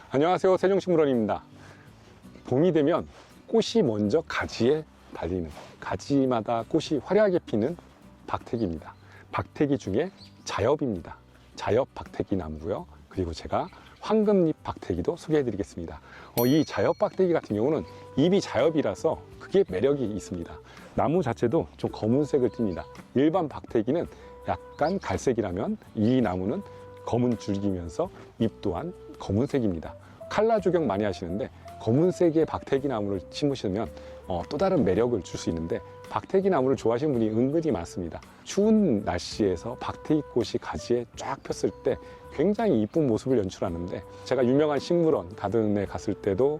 안녕하세요, 세종식물원입니다. 봄이 되면 꽃이 먼저 가지에 달리는, 가지마다 꽃이 화려하게 피는 박태기입니다. 박태기 중에 자엽입니다. 자엽 박태기 나무고요. 그리고 제가 황금잎 박태기도 소개해 드리겠습니다. 이 자엽 박태기 같은 경우는 잎이 자엽이라서 그게 매력이 있습니다. 나무 자체도 좀 검은색을 띱니다. 일반 박태기는 약간 갈색이라면 이 나무는 검은 줄기면서 잎 또한 검은색입니다. 칼라 조경 많이 하시는데 검은색의 박태기 나무를 심으시면 또 다른 매력을 줄 수 있는데, 박태기 나무를 좋아하시는 분이 은근히 많습니다. 추운 날씨에서 박태기 꽃이 가지에 쫙 폈을 때 굉장히 이쁜 모습을 연출하는데, 제가 유명한 식물원 가든에 갔을 때도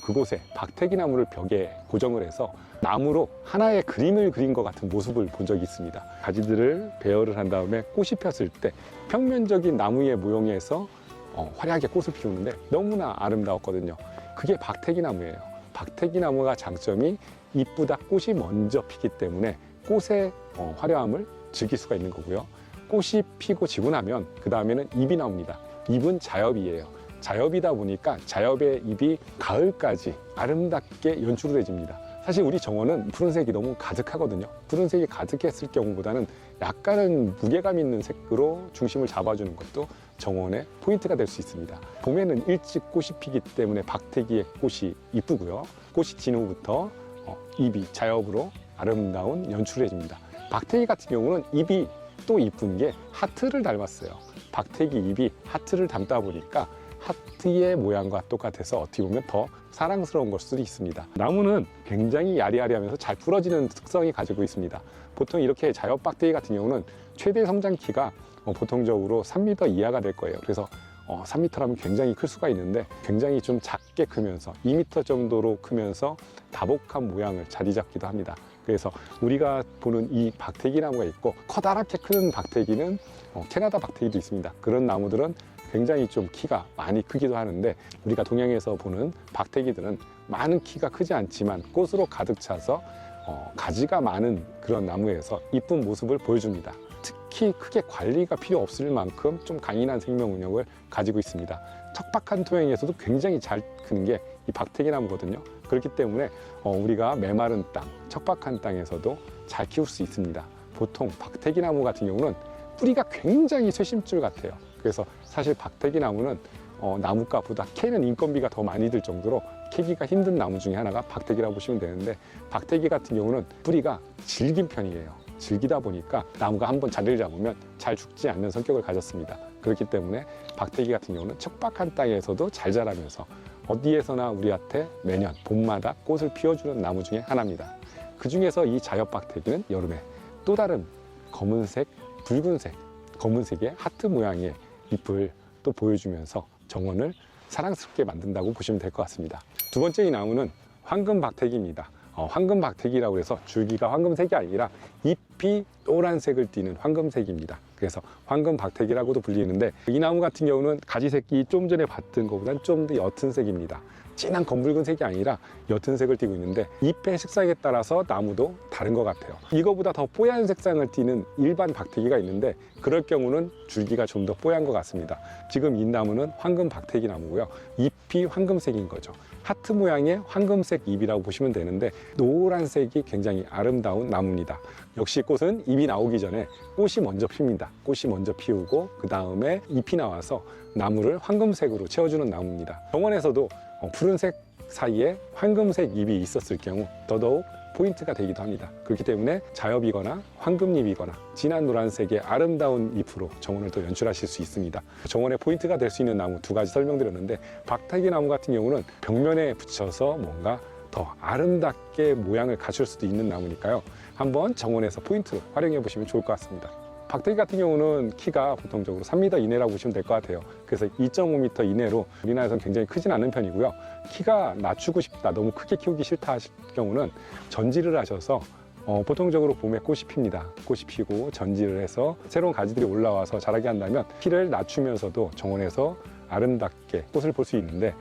그곳에 박태기 나무를 벽에 고정을 해서 나무로 하나의 그림을 그린 것 같은 모습을 본 적이 있습니다. 가지들을 배열을 한 다음에 꽃이 폈을 때 평면적인 나무의 모형에서 화려하게 꽃을 피우는데 너무나 아름다웠거든요. 그게 박태기 나무예요. 박태기 나무가 장점이 이쁘다, 꽃이 먼저 피기 때문에 꽃의 화려함을 즐길 수가 있는 거고요. 꽃이 피고 지고 나면 그 다음에는 잎이 나옵니다. 잎은 자엽이에요. 자엽이다 보니까 자엽의 잎이 가을까지 아름답게 연출을 해줍니다. 사실 우리 정원은 푸른색이 너무 가득하거든요. 푸른색이 가득했을 경우보다는 약간은 무게감 있는 색으로 중심을 잡아주는 것도 정원의 포인트가 될 수 있습니다. 봄에는 일찍 꽃이 피기 때문에 박태기의 꽃이 이쁘고요. 꽃이 진 후부터 잎이 자엽으로 아름다운 연출을 해줍니다. 박태기 같은 경우는 잎이 또 이쁜 게 하트를 닮았어요. 박태기 잎이 하트를 닮다 보니까 하트의 모양과 똑같아서 어떻게 보면 더 사랑스러운 걸 수도 있습니다. 나무는 굉장히 야리야리하면서 잘 부러지는 특성이 가지고 있습니다. 보통 이렇게 자엽 박태기 같은 경우는 최대 성장 키가 보통적으로 3m 이하가 될 거예요. 그래서 3m라면 굉장히 클 수가 있는데, 굉장히 좀 작게 크면서 2m 정도로 크면서 다복한 모양을 자리 잡기도 합니다. 그래서 우리가 보는 이 박태기 나무가 있고, 커다랗게 크는 박태기는 캐나다 박태기도 있습니다. 그런 나무들은 굉장히 좀 키가 많이 크기도 하는데, 우리가 동양에서 보는 박태기들은 많은 키가 크지 않지만 꽃으로 가득 차서 가지가 많은 그런 나무에서 이쁜 모습을 보여줍니다. 특히 크게 관리가 필요 없을 만큼 좀 강인한 생명 운영을 가지고 있습니다. 척박한 토양에서도 굉장히 잘 크는 게 이 박태기 나무거든요. 그렇기 때문에 우리가 메마른 땅, 척박한 땅에서도 잘 키울 수 있습니다. 보통 박태기 나무 같은 경우는 뿌리가 굉장히 쇠심줄 같아요. 그래서 사실 박태기 나무는 나무값보다 캐는 인건비가 더 많이 들 정도로 캐기가 힘든 나무 중에 하나가 박태기라고 보시면 되는데, 박태기 같은 경우는 뿌리가 질긴 편이에요. 질기다 보니까 나무가 한번 자리를 잡으면 잘 죽지 않는 성격을 가졌습니다. 그렇기 때문에 박태기 같은 경우는 척박한 땅에서도 잘 자라면서 어디에서나 우리한테 매년 봄마다 꽃을 피워주는 나무 중에 하나입니다. 그 중에서 이 자엽 박태기는 여름에 또 다른 검은색, 붉은색, 검은색의 하트 모양의 잎을 또 보여주면서 정원을 사랑스럽게 만든다고 보시면 될 것 같습니다. 두 번째 이 나무는 황금 박태기입니다. 황금 박태기라고 해서 줄기가 황금색이 아니라 잎이 노란색을 띠는 황금색입니다. 그래서 황금 박태기라고도 불리는데, 이 나무 같은 경우는 가지색이 좀 전에 봤던 것보다는 좀 더 옅은 색입니다. 진한 검붉은 색이 아니라 옅은 색을 띠고 있는데, 잎의 색상에 따라서 나무도 다른 것 같아요. 이거보다 더 뽀얀 색상을 띠는 일반 박태기가 있는데, 그럴 경우는 줄기가 좀 더 뽀얀 것 같습니다. 지금 이 나무는 황금 박태기 나무고요. 잎이 황금색인 거죠. 하트 모양의 황금색 잎이라고 보시면 되는데, 노란색이 굉장히 아름다운 나무입니다. 역시 꽃은 잎이 나오기 전에 꽃이 먼저 핍니다. 꽃이 먼저 피우고 그 다음에 잎이 나와서 나무를 황금색으로 채워주는 나무입니다. 정원에서도 푸른색 사이에 황금색 잎이 있었을 경우 더더욱 포인트가 되기도 합니다. 그렇기 때문에 자엽이거나 황금잎이거나 진한 노란색의 아름다운 잎으로 정원을 또 연출하실 수 있습니다. 정원의 포인트가 될 수 있는 나무 두 가지 설명드렸는데, 박태기 나무 같은 경우는 벽면에 붙여서 뭔가 더 아름답게 모양을 갖출 수도 있는 나무니까요. 한번 정원에서 포인트로 활용해 보시면 좋을 것 같습니다. 박태기 같은 경우는 키가 보통적으로 3m 이내라고 보시면 될 것 같아요. 그래서 2.5m 이내로 우리나라에서는 굉장히 크진 않은 편이고요. 키가 낮추고 싶다, 너무 크게 키우기 싫다 하실 경우는 전지를 하셔서 보통적으로 봄에 꽃이 핍니다. 꽃이 피고 전지를 해서 새로운 가지들이 올라와서 자라게 한다면 키를 낮추면서도 정원에서 아름답게 꽃을 볼 수 있는데,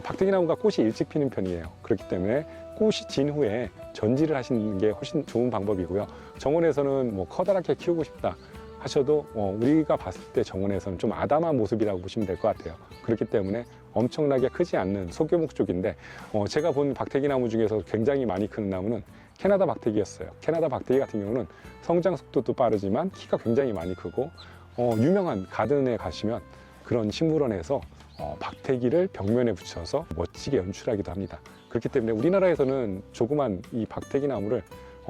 박태기 나무가 꽃이 일찍 피는 편이에요. 그렇기 때문에 꽃이 진 후에 전지를 하시는 게 훨씬 좋은 방법이고요. 정원에서는 커다랗게 키우고 싶다 하셔도 우리가 봤을 때 정원에서는 좀 아담한 모습이라고 보시면 될 것 같아요. 그렇기 때문에 엄청나게 크지 않는 소규모 쪽인데 제가 본 박태기 나무 중에서 굉장히 많이 크는 나무는 캐나다 박태기였어요. 캐나다 박태기 같은 경우는 성장 속도도 빠르지만 키가 굉장히 많이 크고 유명한 가든에 가시면 그런 식물원에서 박태기를 벽면에 붙여서 멋지게 연출하기도 합니다. 그렇기 때문에 우리나라에서는 조그만 이 박태기 나무를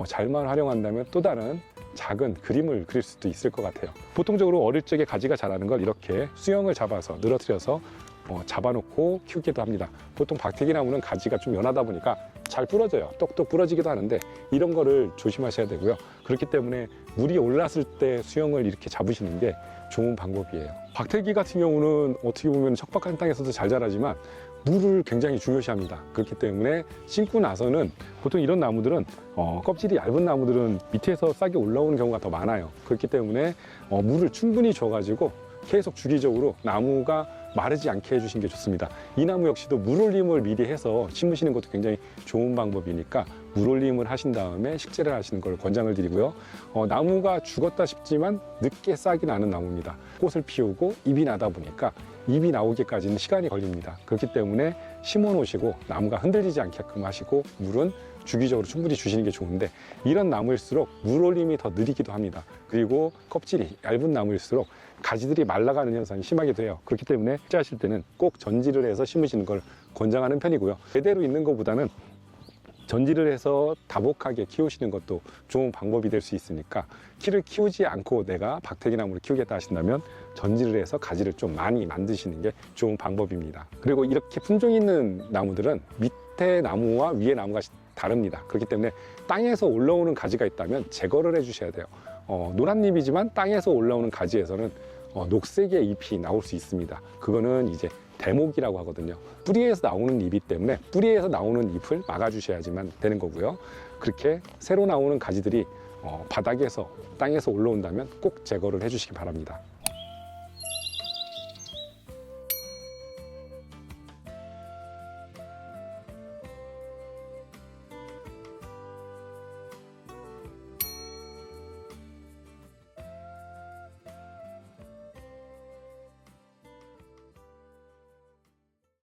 잘만 활용한다면 또 다른 작은 그림을 그릴 수도 있을 것 같아요. 보통적으로 어릴 적에 가지가 자라는 걸 이렇게 수영을 잡아서 늘어뜨려서 잡아놓고 키우기도 합니다. 보통 박태기 나무는 가지가 좀 연하다 보니까 잘 부러져요. 똑똑 부러지기도 하는데 이런 거를 조심하셔야 되고요. 그렇기 때문에 물이 올랐을 때 수영을 이렇게 잡으시는 게 좋은 방법이에요. 박태기 같은 경우는 어떻게 보면 척박한 땅에서도 잘 자라지만 물을 굉장히 중요시합니다. 그렇기 때문에 심고 나서는 보통 이런 나무들은 껍질이 얇은 나무들은 밑에서 싹이 올라오는 경우가 더 많아요. 그렇기 때문에 물을 충분히 줘가지고 계속 주기적으로 나무가 마르지 않게 해주시는 게 좋습니다. 이 나무 역시도 물올림을 미리 해서 심으시는 것도 굉장히 좋은 방법이니까 물올림을 하신 다음에 식재를 하시는 걸 권장을 드리고요. 나무가 죽었다 싶지만 늦게 싹이 나는 나무입니다. 꽃을 피우고 잎이 나다 보니까 잎이 나오기까지는 시간이 걸립니다. 그렇기 때문에 심어 놓으시고 나무가 흔들리지 않게끔 하시고 물은 주기적으로 충분히 주시는 게 좋은데 이런 나무일수록 물올림이 더 느리기도 합니다. 그리고 껍질이 얇은 나무일수록 가지들이 말라가는 현상이 심하게 돼요. 그렇기 때문에 식재하실 때는 꼭 전지를 해서 심으시는 걸 권장하는 편이고요. 제대로 있는 것보다는 전지를 해서 다복하게 키우시는 것도 좋은 방법이 될 수 있으니까 키를 키우지 않고 내가 박태기 나무를 키우겠다 하신다면 전지를 해서 가지를 좀 많이 만드시는 게 좋은 방법입니다. 그리고 이렇게 품종 있는 나무들은 밑에 나무와 위에 나무가 다릅니다. 그렇기 때문에 땅에서 올라오는 가지가 있다면 제거를 해 주셔야 돼요. 노란 잎이지만 땅에서 올라오는 가지에서는 녹색의 잎이 나올 수 있습니다. 그거는 이제 대목이라고 하거든요. 뿌리에서 나오는 잎이기 때문에 뿌리에서 나오는 잎을 막아주셔야지만 되는 거고요. 그렇게 새로 나오는 가지들이 바닥에서 땅에서 올라온다면 꼭 제거를 해주시기 바랍니다.